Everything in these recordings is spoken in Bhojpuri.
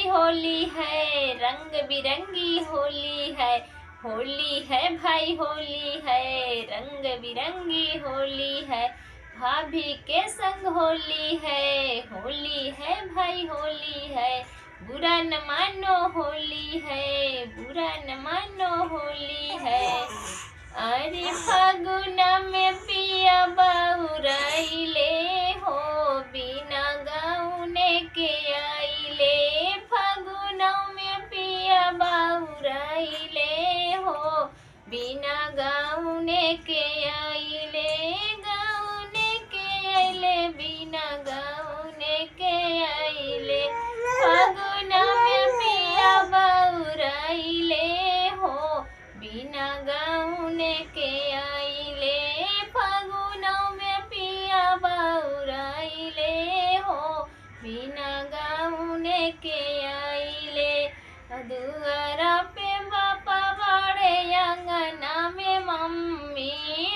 भाई होली है, रंग बिरंगी होली है। होली है भाई होली है, रंग बिरंगी होली है। भाभी के संग होली है, होली है भाई होली है। बुरा न मानो होली है, बुरा न मानो होली है। अरे फागुना में पिया बाउराइले हो, बिना गाउने के आइले। फागुना में पिया बाउराइले हो, बिना गाउने के आइले। गाउने के आइले, बिना गाउने के आइले। फागुना में पिया बाउराइले हो, बिना गाउने के आइले। फागुना में पिया बाउराइले हो, बिना गाउने के आइले। दुआरा पे बापा बाड़े, अंगना में मम्मी।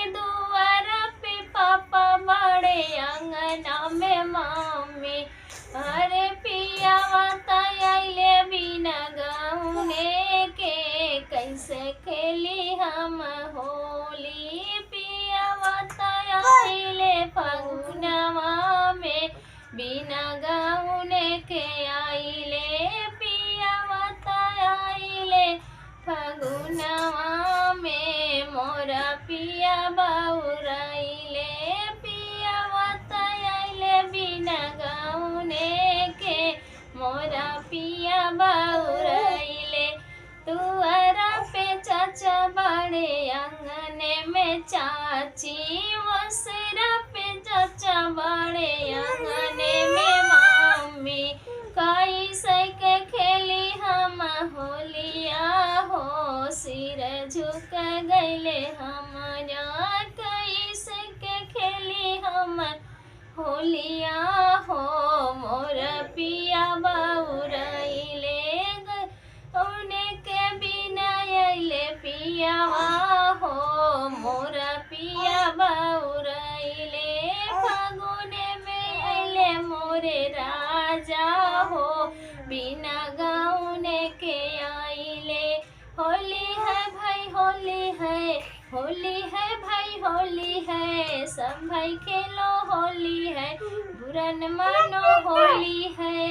दुआरा पे पापा बाड़े, अंगना में मम्मी। अरे पिया आइले बिना गाउने के, कैसे खेली हम होली। पिया आइले फागुनवा में, बिना गाउने के आइले। पिया आइले फागुनवा में, मोरा पिया बाउराइले। पिया आइले बिना गाउने के, मोरा पिया बाउराइले। तुअरा पे चाचा बाड़े, आंगने में चाची। वसरा पे चाचा बाड़े, आंगने में मम्मी। कैसे के खेली हम होलिया हो, सिर झुक गइले हमारा। कैसे के खेली हम होलिया हो, मोर पिया बाउराइले। गौने के बिना आइले पियावा हो, मोर पिया बाउराइले। फागुने में आइले मोरे राजा हो, बिना गाउने के आइले। होली है भाई होली है, होली है भाई होली है। सब भाई खेलो होली है, बुरा न मानो होली है।